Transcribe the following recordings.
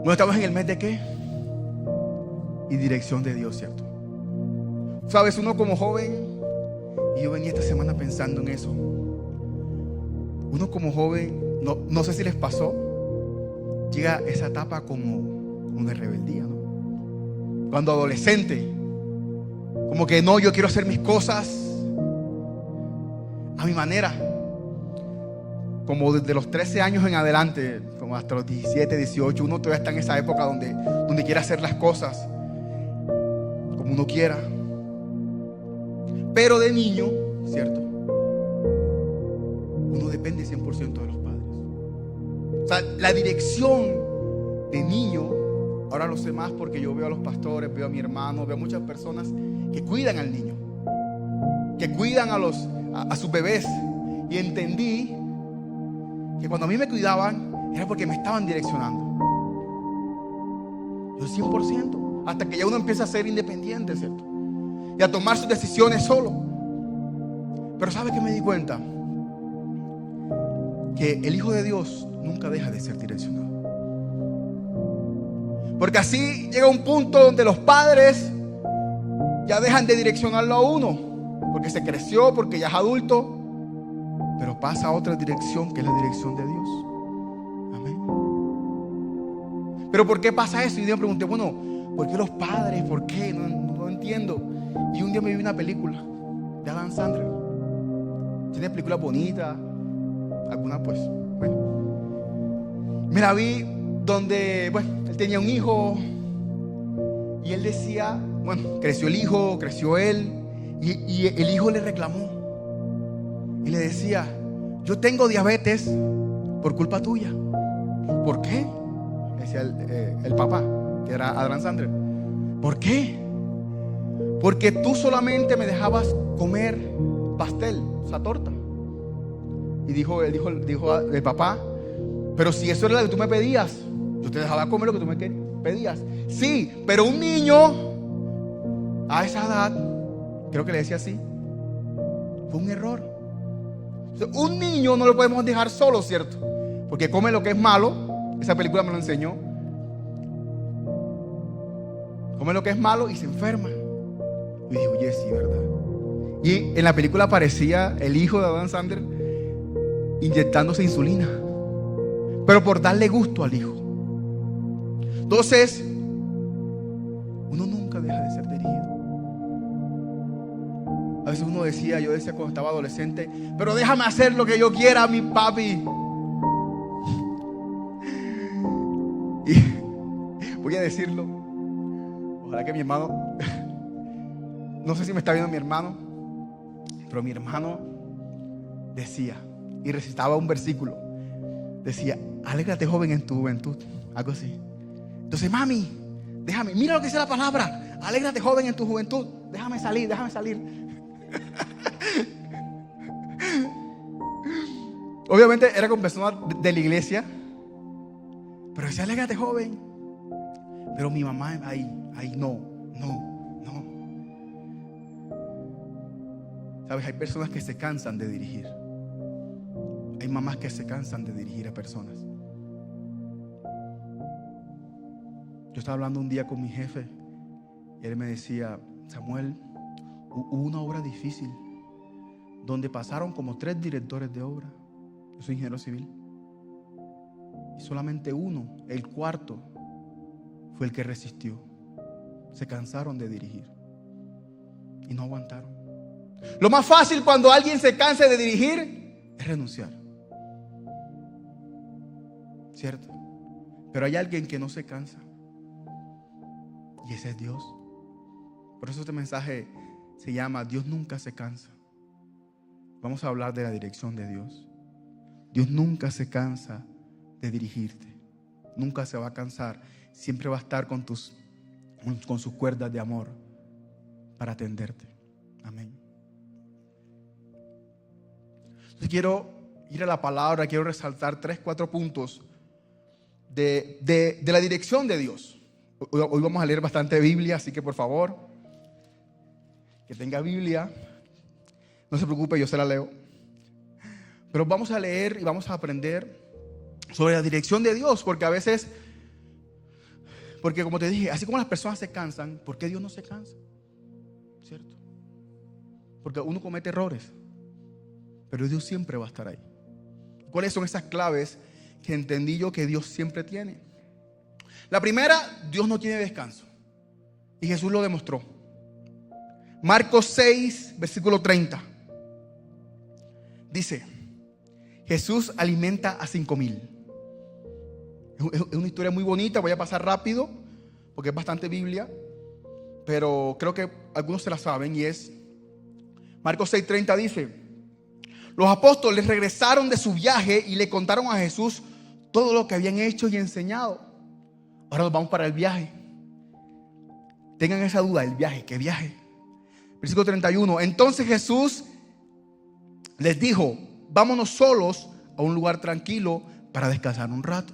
Bueno, estamos en el mes de ¿qué? Y dirección de Dios, ¿cierto? Sabes, uno como joven, y yo venía esta semana pensando en eso. Uno como joven, no sé si les pasó, llega esa etapa como de rebeldía, ¿no? Cuando adolescente, como que no, yo quiero hacer mis cosas a mi manera. Como desde los 13 años en adelante, como hasta los 17, 18, uno todavía está en esa época donde quiere hacer las cosas como uno quiera. Pero de niño, ¿cierto? Uno depende 100% de los padres. O sea, la dirección de niño, ahora lo sé más porque yo veo a los pastores, veo a mi hermano, veo a muchas personas que cuidan al niño, que cuidan a sus bebés. Y entendí que cuando a mí me cuidaban era porque me estaban direccionando. Yo 100%, hasta que ya uno empieza a ser independiente, ¿cierto? Y a tomar sus decisiones solo. Pero ¿sabe qué me di cuenta? Que el Hijo de Dios nunca deja de ser direccionado. Porque así llega un punto donde los padres ya dejan de direccionarlo a uno, porque se creció, porque ya es adulto. Pero pasa a otra dirección, que es la dirección de Dios. Amén. Pero ¿por qué pasa eso? Y yo me pregunté, bueno, ¿por qué los padres? ¿Por qué? No entiendo. Y un día me vi una película de Adam Sandler. Tiene películas bonitas, algunas pues, bueno. Me la vi donde, bueno, él tenía un hijo y él decía, bueno, creció el hijo, creció él, y el hijo le reclamó. Y le decía, yo tengo diabetes por culpa tuya. ¿Por qué? Decía el papá, que era Adam Sandler. ¿Por qué? Porque tú solamente me dejabas comer pastel, o sea, torta. Y dijo el papá, pero si eso era lo que tú me pedías, yo te dejaba comer lo que tú me pedías. Sí, pero un niño a esa edad, creo que le decía así, fue un error. Un niño no lo podemos dejar solo, ¿cierto? Porque come lo que es malo. Esa película me lo enseñó. Come lo que es malo y se enferma. Y dije, oye, sí, ¿verdad? Y en la película aparecía el hijo de Adam Sandler inyectándose insulina, pero por darle gusto al hijo. Entonces, uno nunca deja de ser dirigido. A veces yo decía cuando estaba adolescente, pero déjame hacer lo que yo quiera, mi papi. Y voy a decirlo, ojalá que mi hermano, no sé si me está viendo mi hermano, pero mi hermano decía y recitaba un versículo. Decía, alégrate joven en tu juventud, algo así. Entonces, mami, déjame, mira lo que dice la palabra, alégrate joven en tu juventud, déjame salir. Obviamente era con personas de la iglesia, pero decía, alégrate joven. Pero mi mamá ahí no. Sabes, hay personas que se cansan de dirigir. Hay mamás que se cansan de dirigir a personas. Yo estaba hablando un día con mi jefe y él me decía, Samuel, hubo una obra difícil donde pasaron como 3 directores de obra. Yo soy ingeniero civil. Y solamente uno, el cuarto, fue el que resistió. Se cansaron de dirigir y no aguantaron. Lo más fácil cuando alguien se cansa de dirigir es renunciar, ¿cierto? Pero hay alguien que no se cansa, y ese es Dios. Por eso este mensaje se llama Dios nunca se cansa. Vamos a hablar de la dirección de Dios. Dios nunca se cansa de dirigirte. Nunca se va a cansar. Siempre va a estar con sus cuerdas de amor para atenderte. Amén. Entonces quiero ir a la palabra, quiero resaltar 3-4 puntos de la dirección de Dios. Hoy vamos a leer bastante Biblia, así que por favor, que tenga Biblia, no se preocupe, yo se la leo. Pero vamos a leer y vamos a aprender sobre la dirección de Dios, porque a veces Porque como te dije, así como las personas se cansan, ¿por qué Dios no se cansa? ¿Cierto? Porque uno comete errores, pero Dios siempre va a estar ahí. ¿Cuáles son esas claves que entendí yo que Dios siempre tiene? La primera, Dios no tiene descanso. Y Jesús lo demostró. Marcos 6, versículo 30. Dice: Jesús alimenta a 5,000. Es una historia muy bonita, voy a pasar rápido porque es bastante Biblia, pero creo que algunos se la saben, y es Marcos 6:30. Dice: los apóstoles regresaron de su viaje y le contaron a Jesús todo lo que habían hecho y enseñado. Ahora nos vamos para el viaje. Tengan esa duda, el viaje, ¿qué viaje? Versículo 31. Entonces Jesús les dijo: vámonos solos a un lugar tranquilo para descansar un rato.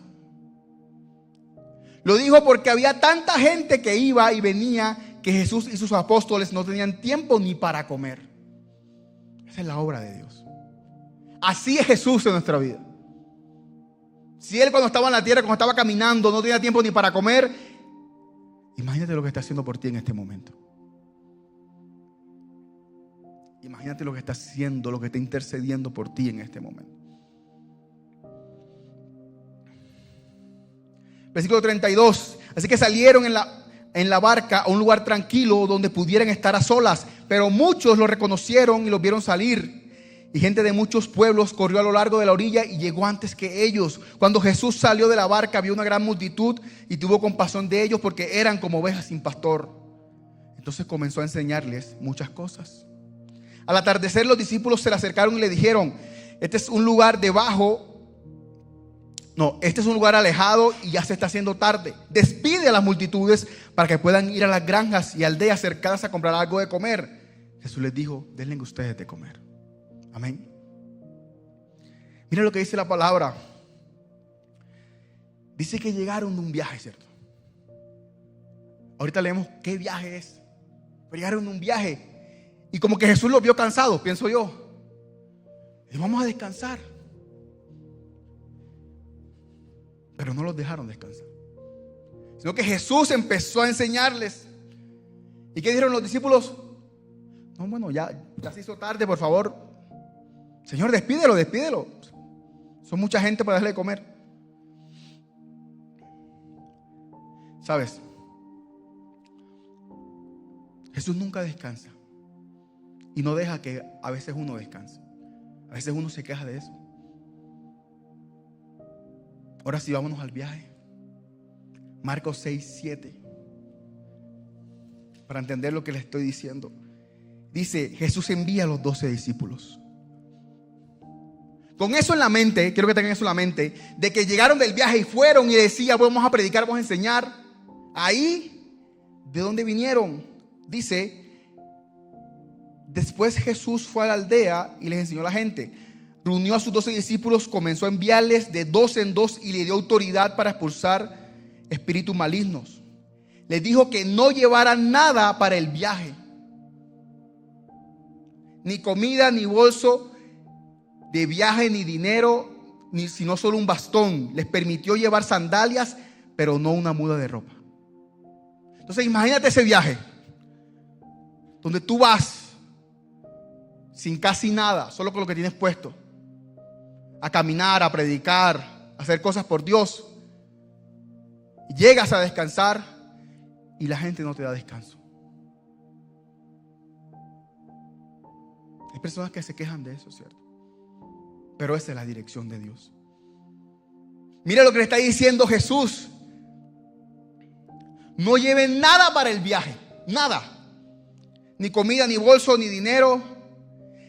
Lo dijo porque había tanta gente que iba y venía que Jesús y sus apóstoles no tenían tiempo ni para comer. Esa es la obra de Dios. Así es Jesús en nuestra vida. Si Él, cuando estaba en la tierra, cuando estaba caminando, no tenía tiempo ni para comer, imagínate lo que está haciendo por ti en este momento. Imagínate lo que está haciendo, lo que está intercediendo por ti en este momento. Versículo 32. Así que salieron en la barca a un lugar tranquilo donde pudieran estar a solas. Pero muchos lo reconocieron y los vieron salir. Y gente de muchos pueblos corrió a lo largo de la orilla y llegó antes que ellos. Cuando Jesús salió de la barca, vio una gran multitud y tuvo compasión de ellos porque eran como ovejas sin pastor. Entonces comenzó a enseñarles muchas cosas. Al atardecer, los discípulos se le acercaron y le dijeron: este es un lugar alejado y ya se está haciendo tarde. Despide a las multitudes para que puedan ir a las granjas y aldeas cercanas a comprar algo de comer. Jesús les dijo: denle ustedes de comer. Amén. Mira lo que dice la palabra. Dice que llegaron de un viaje, ¿cierto? Ahorita leemos qué viaje es. Pero llegaron de un viaje y como que Jesús los vio cansados, pienso yo. Y vamos a descansar. Pero no los dejaron descansar, sino que Jesús empezó a enseñarles. ¿Y qué dijeron los discípulos? No, bueno, ya se hizo tarde, por favor. Señor, despídelo. Son mucha gente para darle de comer. ¿Sabes? Jesús nunca descansa. Y no deja que a veces uno descanse. A veces uno se queja de eso. Ahora sí, vámonos al viaje. Marcos 6:7. Para entender lo que les estoy diciendo. Dice: Jesús envía a los 12 discípulos. Con eso en la mente, quiero que tengan eso en la mente, de que llegaron del viaje y fueron y decían: vamos a predicar, vamos a enseñar. Ahí, ¿de dónde vinieron? Dice: después Jesús fue a la aldea y les enseñó a la gente. Reunió a sus 12 discípulos, comenzó a enviarles de 2 en 2 y le dio autoridad para expulsar espíritus malignos. Les dijo que no llevaran nada para el viaje, ni comida, ni bolso de viaje, ni dinero, sino solo un bastón. Les permitió llevar sandalias, pero no una muda de ropa. Entonces imagínate ese viaje donde tú vas sin casi nada, solo con lo que tienes puesto, a caminar, a predicar, a hacer cosas por Dios. Llegas a descansar y la gente no te da descanso. Hay personas que se quejan de eso, ¿cierto? Pero esa es la dirección de Dios. Mira lo que le está diciendo Jesús: no lleven nada para el viaje, nada, ni comida, ni bolso, ni dinero.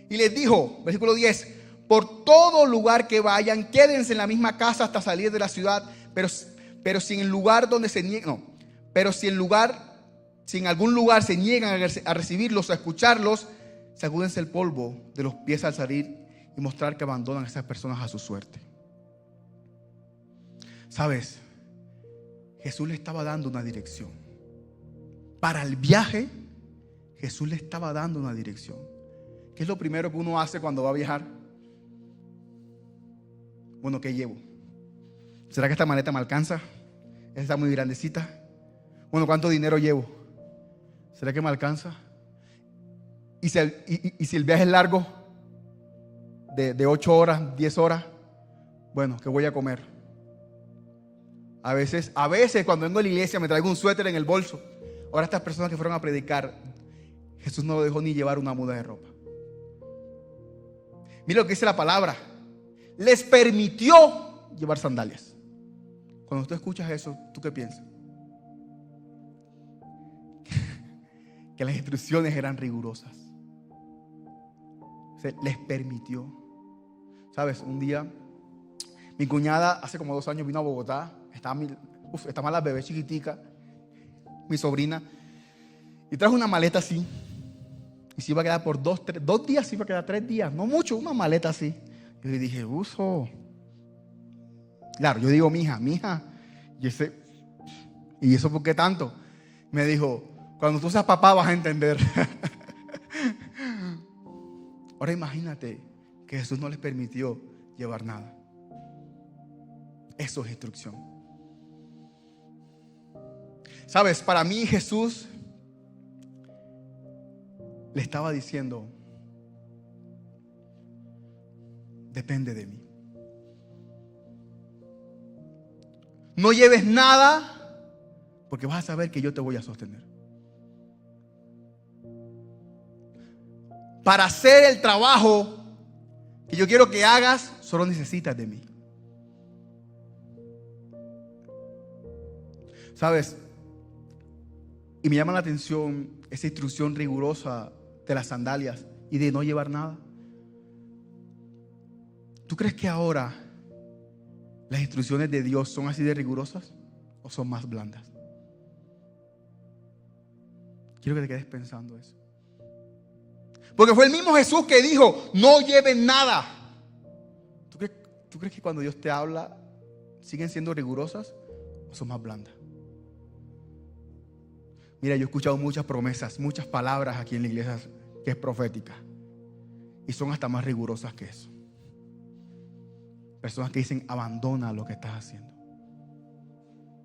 Y les dijo, versículo 10: por todo lugar que vayan, quédense en la misma casa hasta salir de la ciudad. Pero si en algún lugar se niegan a recibirlos, a escucharlos, sacúdense el polvo de los pies al salir y mostrar que abandonan a esas personas a su suerte. ¿Sabes? Jesús le estaba dando una dirección. Para el viaje, Jesús le estaba dando una dirección. ¿Qué es lo primero que uno hace cuando va a viajar? Bueno, ¿qué llevo? ¿Será que esta maleta me alcanza? ¿Esta está muy grandecita? Bueno, ¿cuánto dinero llevo? ¿Será que me alcanza? ¿Y si el viaje es largo? De 8 horas, 10 horas. Bueno, ¿qué voy a comer? A veces cuando vengo a la iglesia me traigo un suéter en el bolso. Ahora estas personas que fueron a predicar, Jesús no lo dejó ni llevar una muda de ropa. Mira lo que dice la palabra. Les permitió llevar sandalias. Cuando tú escuchas eso, ¿tú qué piensas? Que las instrucciones eran rigurosas. Se les permitió. ¿Sabes? Un día, mi cuñada hace como 2 años vino a Bogotá. Estaba la bebé chiquitica, mi sobrina, y trajo una maleta así. Y se iba a quedar por 2 días, se iba a quedar 3 días, no mucho, una maleta así. Yo le dije, claro, yo digo, mija, ¿y eso por qué tanto? Me dijo, cuando tú seas papá vas a entender. Ahora imagínate que Jesús no les permitió llevar nada. Eso es instrucción. ¿Sabes? Para mí Jesús le estaba diciendo, depende de mí. No lleves nada porque vas a saber que yo te voy a sostener. Para hacer el trabajo que yo quiero que hagas, solo necesitas de mí. ¿Sabes? Y me llama la atención esa instrucción rigurosa de las sandalias y de no llevar nada. ¿Tú crees que ahora las instrucciones de Dios son así de rigurosas o son más blandas? Quiero que te quedes pensando eso. Porque fue el mismo Jesús que dijo, no lleven nada. ¿Tú crees que cuando Dios te habla siguen siendo rigurosas o son más blandas? Mira, yo he escuchado muchas promesas, muchas palabras aquí en la iglesia que es profética. Y son hasta más rigurosas que eso. Personas que dicen, abandona lo que estás haciendo.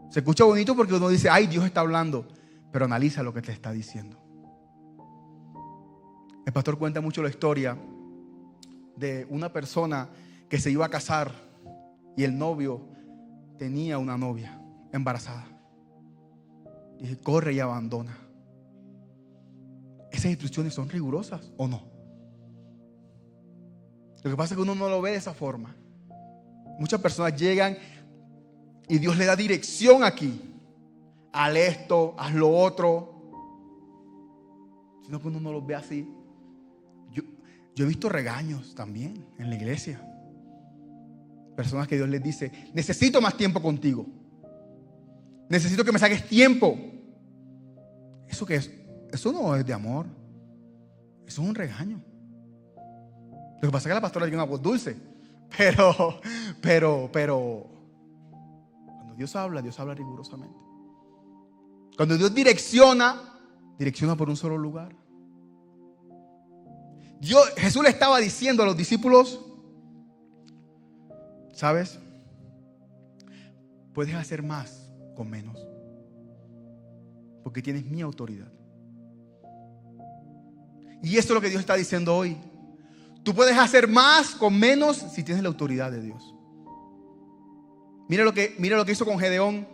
Se escucha bonito porque uno dice, ay, Dios está hablando. Pero analiza lo que te está diciendo. El pastor cuenta mucho la historia de una persona que se iba a casar y el novio tenía una novia embarazada. Dice, corre y abandona. ¿Esas instrucciones son rigurosas o no? Lo que pasa es que uno no lo ve de esa forma. Muchas personas llegan y Dios le da dirección aquí. Haz esto, haz lo otro. Sino que uno no lo ve así. Yo he visto regaños también en la iglesia. Personas que Dios les dice, necesito más tiempo contigo. Necesito que me saques tiempo. ¿Eso qué es? Eso no es de amor. Eso es un regaño. Lo que pasa es que la pastora tiene una voz dulce. Pero cuando Dios habla rigurosamente. Cuando Dios direcciona por un solo lugar. Jesús le estaba diciendo a los discípulos, ¿sabes? Puedes hacer más con menos. Porque tienes mi autoridad. Y esto es lo que Dios está diciendo hoy. Tú puedes hacer más con menos si tienes la autoridad de Dios. Mira lo que hizo con Gedeón.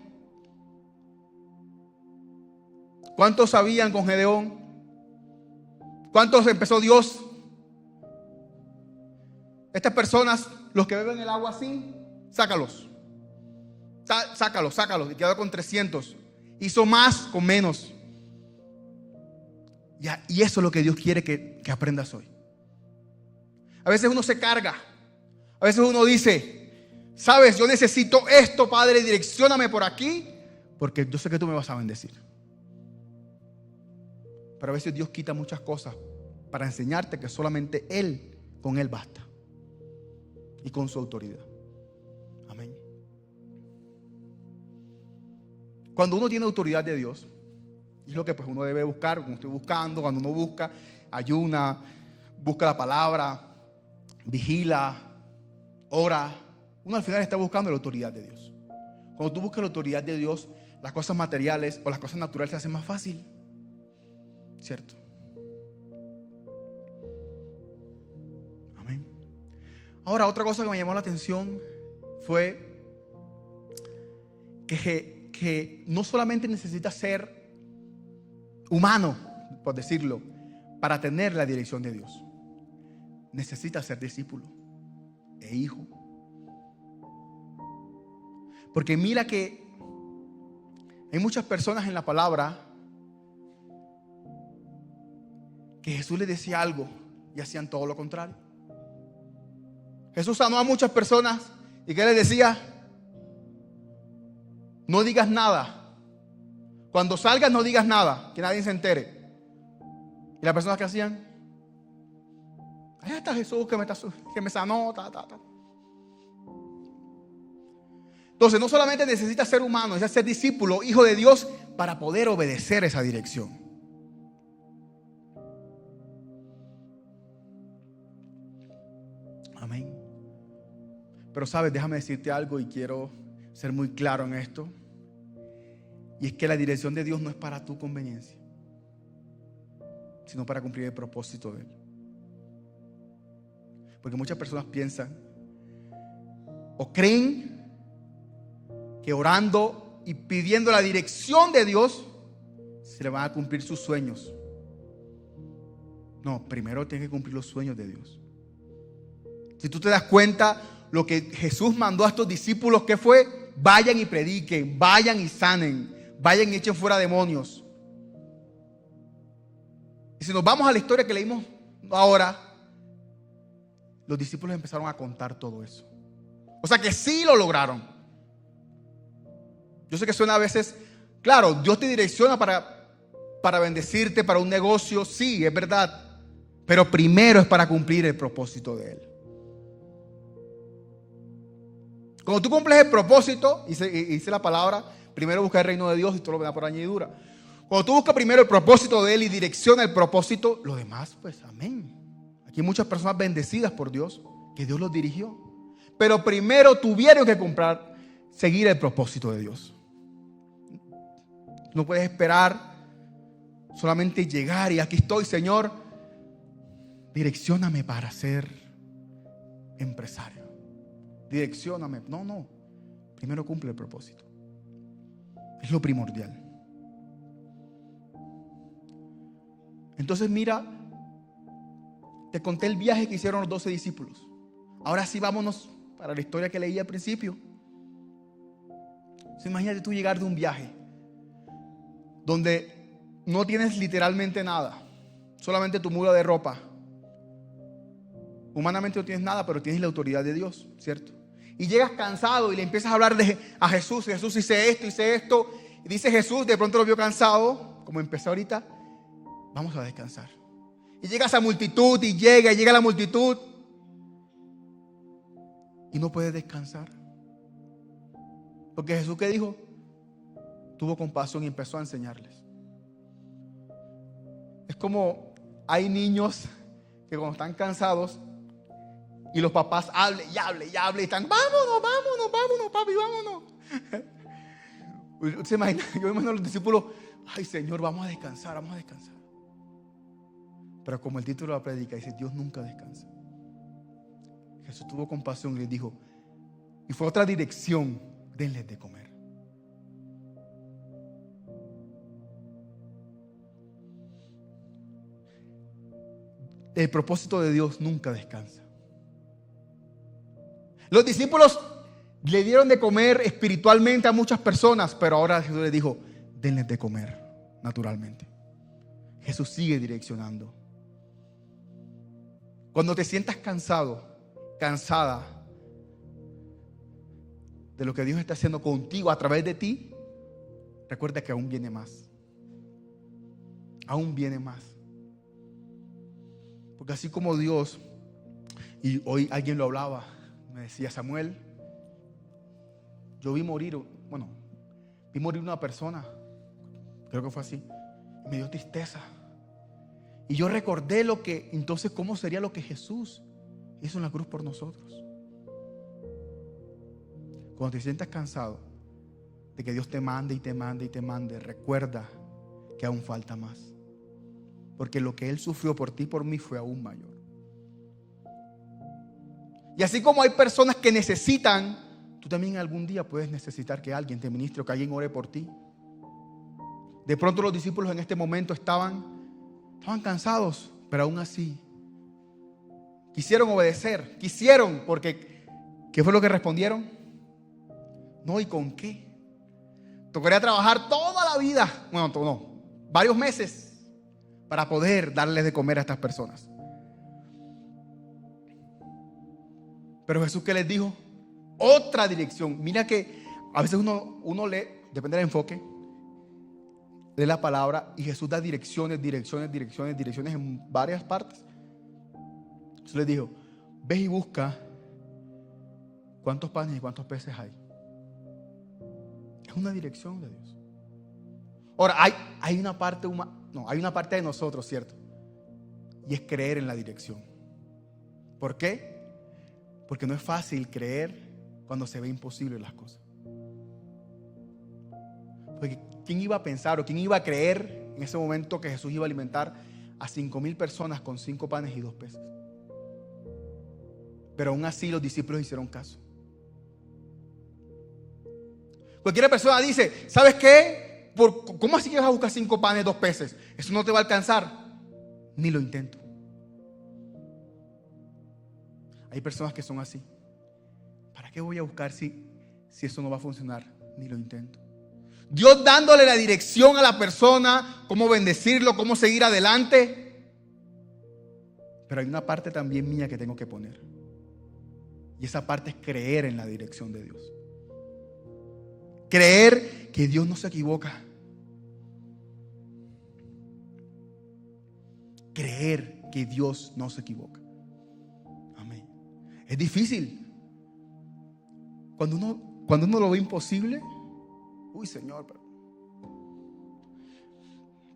¿Cuántos sabían con Gedeón? ¿Cuántos empezó Dios? Estas personas, los que beben el agua así, sácalos. Sácalos. Y quedó con 300. Hizo más con menos. Y eso es lo que Dios quiere que aprendas hoy. A veces uno se carga. A veces uno dice, sabes, yo necesito esto, Padre, direccióname por aquí, porque yo sé que tú me vas a bendecir. Pero a veces Dios quita muchas cosas para enseñarte que solamente con Él basta. Y con su autoridad. Amén. Cuando uno tiene autoridad de Dios, es lo que pues uno debe buscar, como estoy buscando, cuando uno busca, ayuna, busca la palabra, vigila, ora. Uno al final está buscando la autoridad de Dios. Cuando tú buscas la autoridad de Dios, las cosas materiales o las cosas naturales se hacen más fácil, ¿cierto? Amén. Ahora, otra cosa que me llamó la atención fue que no solamente necesitas ser humano, por decirlo, para tener la dirección de Dios. Necesitas ser discípulo e hijo. Porque mira que hay muchas personas en la palabra que Jesús les decía algo y hacían todo lo contrario. Jesús sanó a muchas personas y ¿qué les decía? No digas nada. Cuando salgas no digas nada, que nadie se entere. ¿Y las personas que hacían? Ahí está Jesús que me sanó. Entonces no solamente necesitas ser humano, necesitas ser discípulo, hijo de Dios, para poder obedecer esa dirección. Amén. Pero sabes, déjame decirte algo y quiero ser muy claro en esto. Y es que la dirección de Dios no es para tu conveniencia, sino para cumplir el propósito de Él. Porque muchas personas piensan o creen que orando y pidiendo la dirección de Dios se le van a cumplir sus sueños. No, primero tienes que cumplir los sueños de Dios. Si tú te das cuenta, lo que Jesús mandó a estos discípulos, ¿qué fue? Vayan y prediquen, vayan y sanen, vayan y echen fuera demonios. Y si nos vamos a la historia que leímos ahora, los discípulos empezaron a contar todo eso. O sea que sí lo lograron. Yo sé que suena a veces, claro, Dios te direcciona para bendecirte, para un negocio, sí, es verdad. Pero primero es para cumplir el propósito de Él. Cuando tú cumples el propósito, dice la palabra, primero busca el reino de Dios y todo lo demás por añadidura. Cuando tú buscas primero el propósito de Él y direcciona el propósito, lo demás, pues amén. Aquí hay muchas personas bendecidas por Dios, que Dios los dirigió. Pero primero tuvieron que seguir el propósito de Dios. No puedes esperar solamente llegar y aquí estoy, Señor, direccióname para ser empresario. Direccióname. No. Primero cumple el propósito. Es lo primordial. Entonces mira, te conté el viaje que hicieron los 12 discípulos. Ahora sí vámonos para la historia que leí al principio. Imagínate tú llegar de un viaje donde no tienes literalmente nada, solamente tu mula de ropa. Humanamente no tienes nada, pero tienes la autoridad de Dios, ¿cierto? Y llegas cansado y le empiezas a hablar a Jesús. Jesús hice esto. Y dice Jesús, de pronto lo vio cansado, como empezó ahorita. Vamos a descansar. Y llega esa multitud y llega la multitud. Y no puede descansar. Porque Jesús, ¿qué dijo? Tuvo compasión y empezó a enseñarles. Es como hay niños que cuando están cansados y los papás hablen y están, vámonos, papi, vámonos. ¿Se imagina? Yo me imagino a los discípulos, ay Señor, vamos a descansar. Pero como el título de la prédica dice, Dios nunca descansa. Jesús tuvo compasión y les dijo, y fue otra dirección, denles de comer. El propósito de Dios nunca descansa. Los discípulos le dieron de comer espiritualmente a muchas personas, pero ahora Jesús les dijo, denles de comer naturalmente. Jesús sigue direccionando. Cuando te sientas cansado, cansada de lo que Dios está haciendo contigo a través de ti, recuerda que aún viene más. Aún viene más. Porque así como Dios, y hoy alguien lo hablaba, me decía, Samuel, yo vi morir una persona, creo que fue así, y me dio tristeza. Y yo recordé cómo sería lo que Jesús hizo en la cruz por nosotros. Cuando te sientas cansado, de que Dios te mande y te mande y te mande, recuerda que aún falta más. Porque lo que Él sufrió por ti y por mí fue aún mayor. Y así como hay personas que necesitan, tú también algún día puedes necesitar que alguien te ministre o que alguien ore por ti. De pronto los discípulos en este momento estaban cansados, pero aún así quisieron obedecer, porque ¿qué fue lo que respondieron? No, ¿y con qué? Tocaría trabajar toda la vida, varios meses para poder darles de comer a estas personas. Pero Jesús, ¿qué les dijo? Otra dirección. Mira que a veces uno lee, depende del enfoque, lee la palabra y Jesús da direcciones en varias partes. Jesús les dijo: ve y busca cuántos panes y cuántos peces hay. Es una dirección de Dios. Ahora, hay una parte de nosotros, ¿cierto? Y es creer en la dirección. ¿Por qué? Porque no es fácil creer cuando se ve imposible las cosas. Porque ¿quién iba a pensar o quién iba a creer en ese momento que Jesús iba a alimentar a 5,000 personas con 5 panes y 2 peces? Pero aún así los discípulos hicieron caso. Cualquier persona dice: ¿sabes qué? ¿Cómo así que vas a buscar 5 panes y 2 peces? Eso no te va a alcanzar. Ni lo intento. Hay personas que son así. ¿Para qué voy a buscar si eso no va a funcionar? Ni lo intento. Dios dándole la dirección a la persona, cómo bendecirlo, cómo seguir adelante. Pero hay una parte también mía que tengo que poner. Y esa parte es creer en la dirección de Dios. Creer que Dios no se equivoca. Creer que Dios no se equivoca. Amén. Es difícil. Cuando uno lo ve imposible, uy, Señor,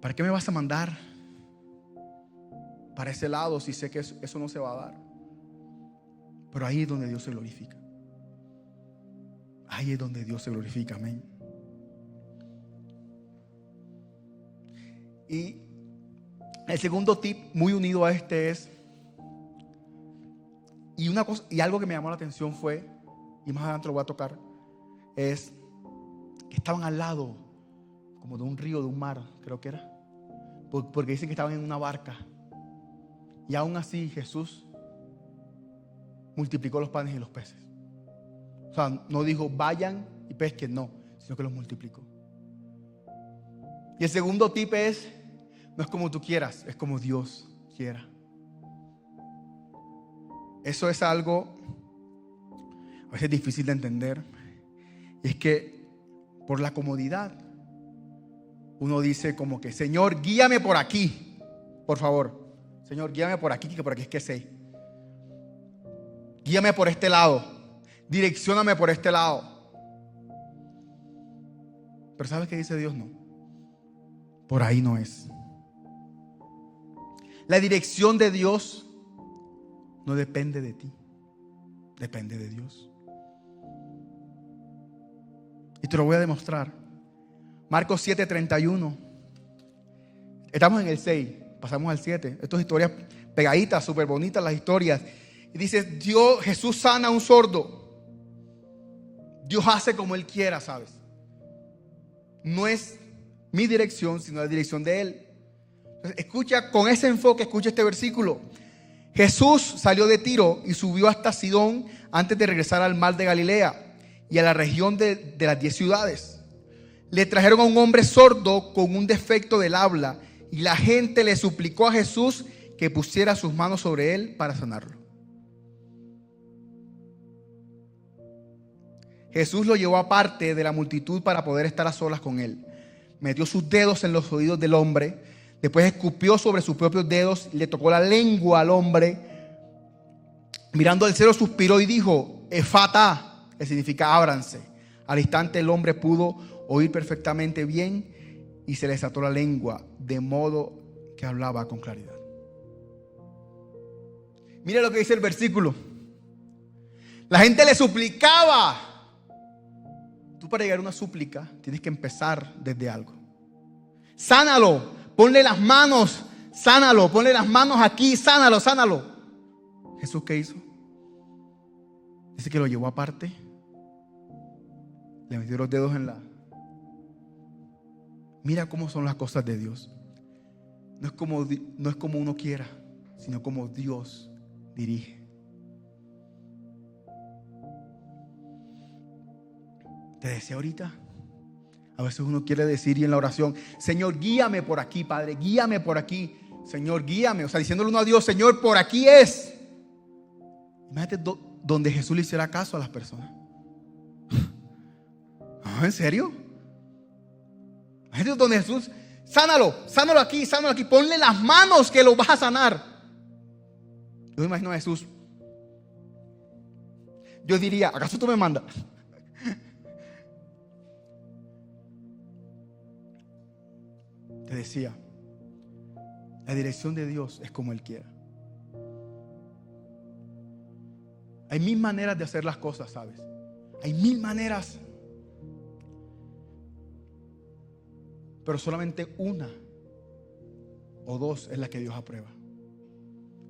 ¿para qué me vas a mandar para ese lado si sé que eso no se va a dar? Pero ahí es donde Dios se glorifica. Ahí es donde Dios se glorifica, amén. Y el segundo tip, muy unido a este, es, y algo que me llamó la atención fue, y más adelante lo voy a tocar, es que estaban al lado como de un río, de un mar, creo que era, porque dicen que estaban en una barca. Y aún así Jesús multiplicó los panes y los peces. O sea, no dijo vayan y pesquen, no, sino que los multiplicó. Y el segundo tip es: no es como tú quieras, es como Dios quiera. Eso es algo a veces difícil de entender. Y es que por la comodidad uno dice como que: Señor, guíame por aquí, por favor. Señor, guíame por aquí, que por aquí es que sé. Guíame por este lado. Direccióname por este lado. Pero ¿sabes qué dice Dios? No. Por ahí no es. La dirección de Dios no depende de ti. Depende de Dios. Y te lo voy a demostrar. Marcos 7:31. Estamos en el 6. Pasamos al 7. Estas historias pegaditas, súper bonitas las historias. Y dice: Jesús sana a un sordo. Dios hace como Él quiera, ¿sabes? No es mi dirección, sino la dirección de Él. Entonces, escucha, con ese enfoque, escucha este versículo. Jesús salió de Tiro y subió hasta Sidón antes de regresar al mar de Galilea y a la región de las 10 ciudades. Le trajeron a un hombre sordo con un defecto del habla y la gente le suplicó a Jesús que pusiera sus manos sobre él para sanarlo. Jesús lo llevó aparte de la multitud para poder estar a solas con él. Metió sus dedos en los oídos del hombre, después escupió sobre sus propios dedos y le tocó la lengua al hombre. Mirando al cielo suspiró y dijo: Efata, que significa ábranse. Al instante el hombre pudo oír perfectamente bien y se le desató la lengua, de modo que hablaba con claridad. Mira lo que dice el versículo. La gente le suplicaba: tú para llegar a una súplica tienes que empezar desde algo. Sánalo, ponle las manos, sánalo, ponle las manos aquí, sánalo, sánalo. ¿Jesús qué hizo? Dice que lo llevó aparte, le metió los dedos en la... Mira cómo son las cosas de Dios. No es como uno quiera, sino como Dios dirige. Te decía ahorita, a veces uno quiere decir y en la oración, Señor, guíame por aquí, Padre, guíame por aquí. Señor, guíame. O sea, diciéndole uno a Dios, Señor, por aquí es. Imagínate donde Jesús le hiciera caso a las personas. ¿En serio? Imagínate donde Jesús, sánalo aquí, ponle las manos que lo vas a sanar. Yo me imagino a Jesús. Yo diría, ¿acaso tú me mandas? Te decía, la dirección de Dios es como Él quiera. Hay 1000 maneras de hacer las cosas, ¿sabes? Hay 1000 maneras. Pero solamente una o dos es la que Dios aprueba.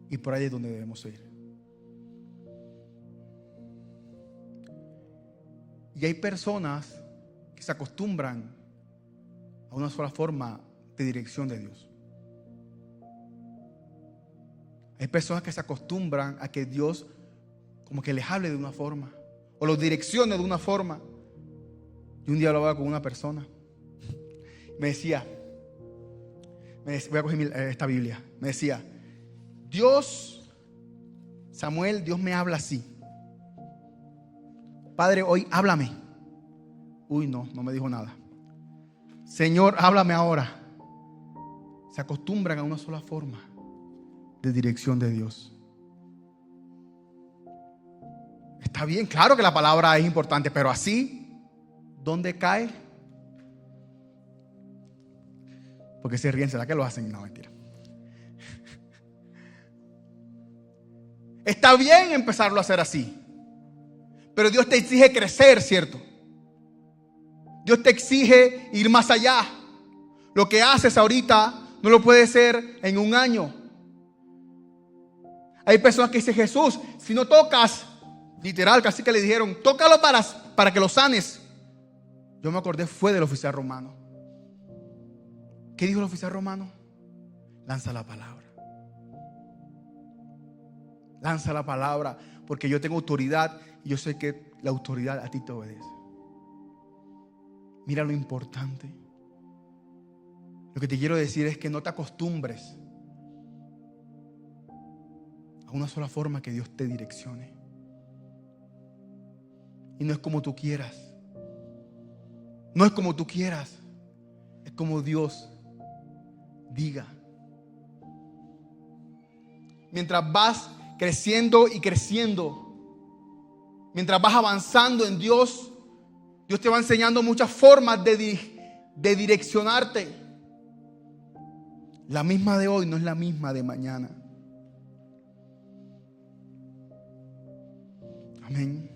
Y por ahí es donde debemos ir. Y hay personas que se acostumbran a una sola forma de dirección de Dios. Hay personas que se acostumbran a que Dios como que les hable de una forma o los direccione de una forma. Y un día hablaba con una persona. Me decía, voy a coger esta Biblia. Me decía, Samuel, Dios me habla así. Padre, hoy háblame. Uy, no me dijo nada. Señor, háblame ahora. Se acostumbran a una sola forma de dirección de Dios. Está bien, claro que la palabra es importante, pero así, ¿dónde cae? Porque se ríen, ¿será que lo hacen? No, mentira. Está bien empezarlo a hacer así, pero Dios te exige crecer, ¿cierto? Dios te exige ir más allá. Lo que haces ahorita no lo puede hacer en un año. Hay personas que dicen, Jesús, si no tocas, literal, casi que le dijeron, tócalo para que lo sanes. Yo me acordé, fue del oficial romano. ¿Qué dijo el oficial romano? Lanza la palabra. Lanza la palabra, porque yo tengo autoridad y yo sé que la autoridad a ti te obedece. Mira lo importante. Lo que te quiero decir es que no te acostumbres a una sola forma que Dios te direccione. Y no es como tú quieras. No es como tú quieras. Es como Dios diga. Mientras vas creciendo y creciendo, mientras vas avanzando en Dios, Dios te va enseñando muchas formas de direccionarte. La misma de hoy no es la misma de mañana. Amén.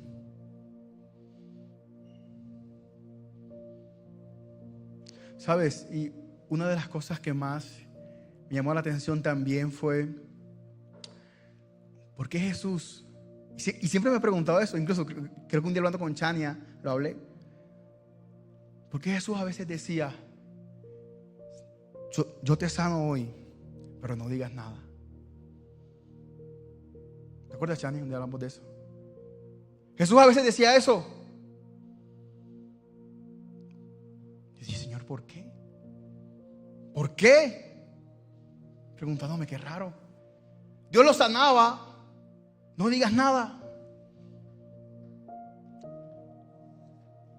¿Sabes? Y una de las cosas que más me llamó la atención también fue ¿por qué Jesús? Y siempre me he preguntado eso, incluso creo que un día hablando con Chania lo hablé. ¿Por qué Jesús a veces decía, yo te sano hoy, pero no digas nada? ¿Te acuerdas, Chania? Un día hablamos de eso. Jesús a veces decía eso. Y decía, Señor, ¿por qué? ¿Por qué? Preguntándome, qué raro. Dios lo sanaba. No digas nada.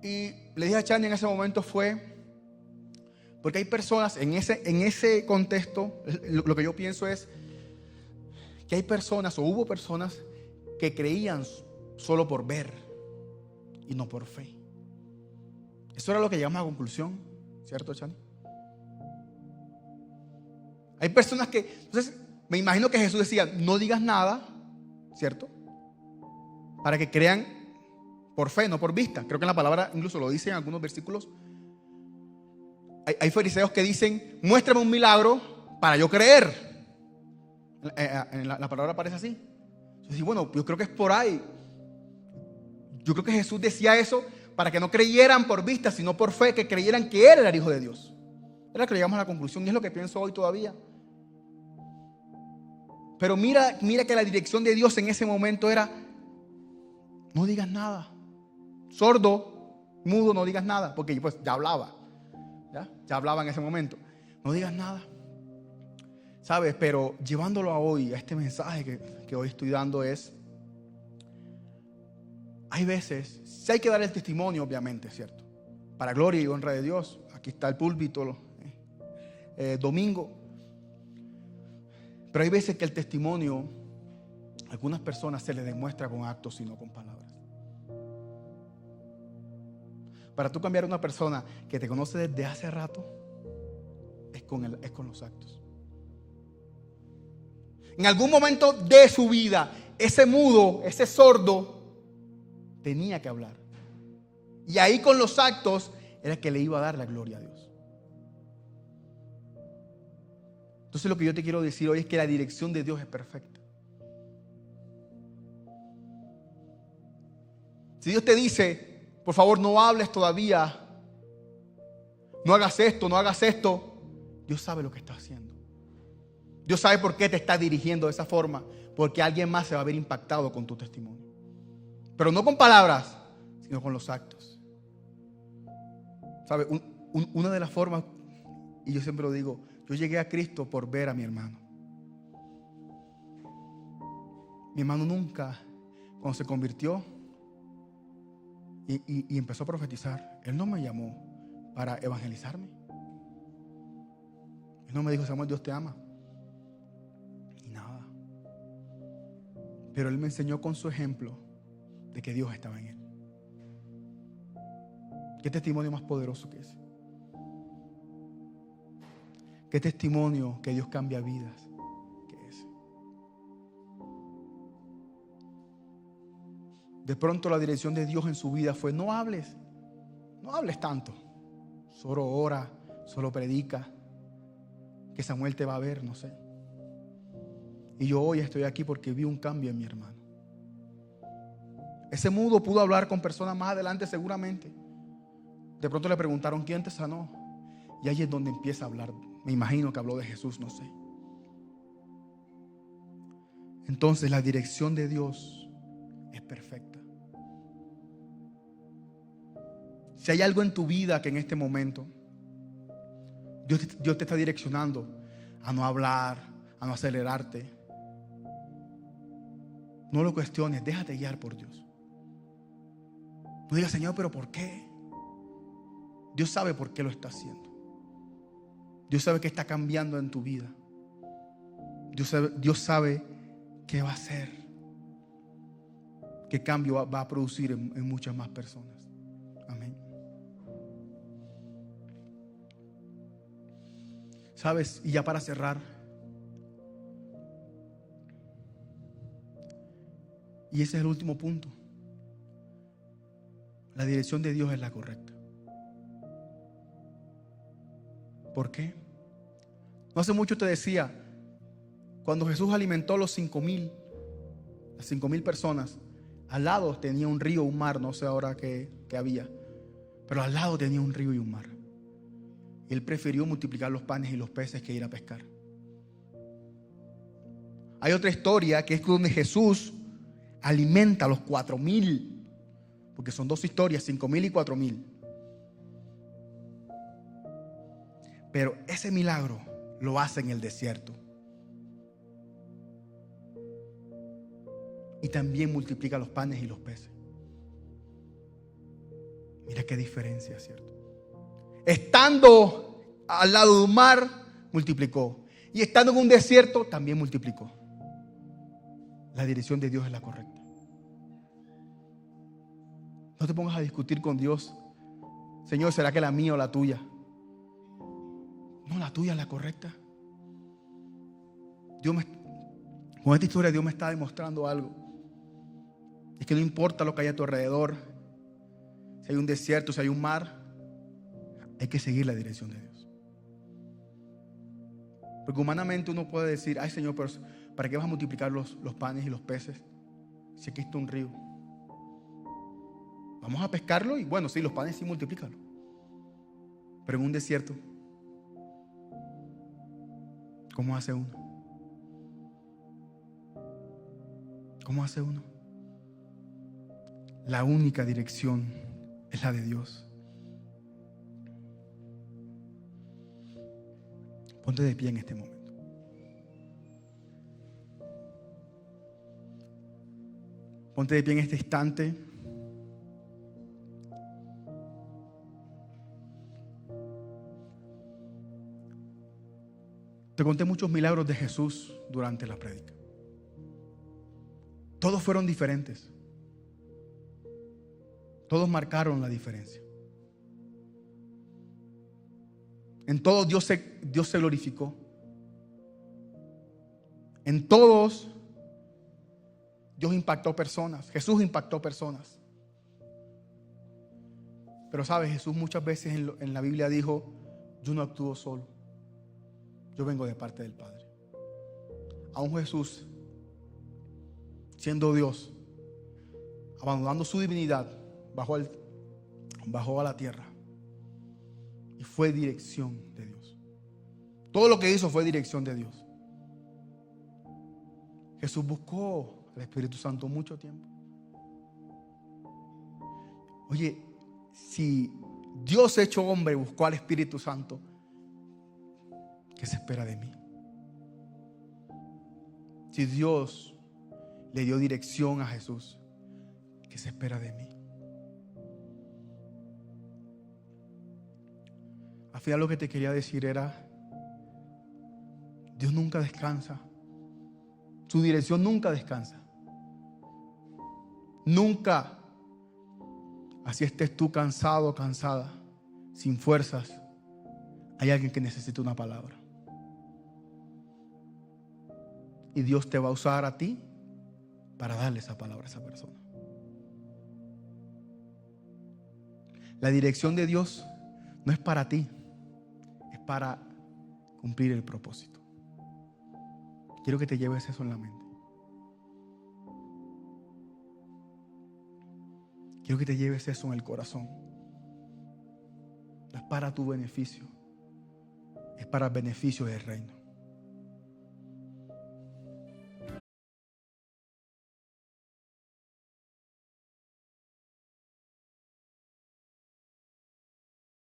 Y le dije a Chani en ese momento fue porque hay personas en ese contexto, lo que yo pienso es que hay personas o hubo personas que creían solo por ver y no por fe. Eso era lo que llegamos a la conclusión, ¿cierto, Chani? Hay personas que, entonces me imagino que Jesús decía, no digas nada, ¿cierto? Para que crean por fe, no por vista. Creo que en la palabra incluso lo dice en algunos versículos. Hay fariseos que dicen, muéstrame un milagro para yo creer. En la palabra aparece así. Entonces, bueno, yo creo que es por ahí. Yo creo que Jesús decía eso para que no creyeran por vista, sino por fe, que creyeran que Él era el Hijo de Dios. Era que llegamos a la conclusión, y es lo que pienso hoy todavía. Pero mira que la dirección de Dios en ese momento era, no digas nada. Sordo, mudo, no digas nada, porque pues ya hablaba. Ya hablaba en ese momento. No digas nada. ¿Sabes? Pero llevándolo a hoy, a este mensaje que hoy estoy dando es, hay veces, sí hay que dar el testimonio, obviamente, ¿cierto? Para gloria y honra de Dios. Aquí está el púlpito, domingo. Pero hay veces que el testimonio, a algunas personas se les demuestra con actos y no con palabras. Para tú cambiar a una persona que te conoce desde hace rato, es con los actos. En algún momento de su vida, ese mudo, ese sordo, tenía que hablar. Y ahí con los actos era que le iba a dar la gloria a Dios. Entonces lo que yo te quiero decir hoy es que la dirección de Dios es perfecta. Si Dios te dice, por favor no hables todavía, no hagas esto, Dios sabe lo que está haciendo. Dios sabe por qué te está dirigiendo de esa forma, porque alguien más se va a ver impactado con tu testimonio. Pero no con palabras, sino con los actos. ¿Sabe? Una de las formas, y yo siempre lo digo, yo llegué a Cristo por ver a mi hermano. Mi hermano nunca, cuando se convirtió y empezó a profetizar, él no me llamó para evangelizarme. Él no me dijo, Samuel, Dios te ama. Y nada. Pero él me enseñó con su ejemplo de que Dios estaba en él. ¿Qué testimonio más poderoso que ese? ¿Qué testimonio que Dios cambia vidas que ese? De pronto la dirección de Dios en su vida fue, no hables tanto. Solo ora, solo predica. Que Samuel te va a ver, no sé. Y yo hoy estoy aquí porque vi un cambio en mi hermano. Ese mudo pudo hablar con personas más adelante seguramente. De pronto le preguntaron, ¿quién te sanó? Y ahí es donde empieza a hablar. Me imagino que habló de Jesús, no sé. Entonces la dirección de Dios es perfecta. Si hay algo en tu vida que en este momento Dios te está direccionando a no hablar, a no acelerarte, no lo cuestiones, déjate guiar por Dios. No digas, Señor, pero ¿por qué? Dios sabe por qué lo está haciendo. Dios sabe que está cambiando en tu vida. Dios sabe qué va a hacer, qué cambio va a producir en muchas más personas. Amén. ¿Sabes? Y ya para cerrar, y ese es el último punto. La dirección de Dios es la correcta. ¿Por qué? No hace mucho te decía, cuando Jesús alimentó a las 5,000 personas, al lado tenía un río, un mar, no sé ahora qué había, pero al lado tenía un río y un mar. Él prefirió multiplicar los panes y los peces que ir a pescar. Hay otra historia que es donde Jesús alimenta a los 4,000, porque son dos historias, 5,000 y 4,000. Pero ese milagro lo hace en el desierto. Y también multiplica los panes y los peces. Mira qué diferencia, ¿cierto? Estando al lado de un mar, multiplicó. Y estando en un desierto, también multiplicó. La dirección de Dios es la correcta. No te pongas a discutir con Dios. Señor, ¿será que la mía o la tuya? No, la tuya es la correcta. Con esta historia Dios me está demostrando algo. Es que no importa lo que hay a tu alrededor. si hay un desierto, si hay un mar, hay que seguir la dirección de Dios. Porque humanamente uno puede decir, ay Señor, pero ¿para qué vas a multiplicar los panes y los peces si aquí está un río? Vamos a pescarlo y bueno, sí, los panes sí multiplícalo. Pero en un desierto, ¿cómo hace uno? ¿Cómo hace uno? La única dirección es la de Dios. Ponte de pie en este momento. Ponte de pie en este instante. Te conté muchos milagros de Jesús durante la prédica. Todos fueron diferentes. Todos marcaron la diferencia. En todos Dios se glorificó. En todos Dios impactó personas. Jesús impactó personas. Pero sabes, Jesús muchas veces en la Biblia dijo, yo no actúo solo. Yo vengo de parte del Padre. Aún Jesús, siendo Dios, abandonando su divinidad, bajó a la tierra. Y fue dirección de Dios. Todo lo que hizo fue dirección de Dios. Jesús buscó al Espíritu Santo mucho tiempo. Oye, si Dios hecho hombre buscó al Espíritu Santo, ¿qué se espera de mí? Si Dios le dio dirección a Jesús, ¿qué se espera de mí? Al final lo que te quería decir era, Dios nunca descansa. Su dirección nunca descansa. Nunca. Así estés tú cansado, cansada, sin fuerzas, hay alguien que necesita una palabra. Y Dios te va a usar a ti para darle esa palabra a esa persona. La dirección de Dios no es para ti, es para cumplir el propósito. Quiero que te lleves eso en la mente. Quiero que te lleves eso en el corazón. No es para tu beneficio, es para el beneficio del reino.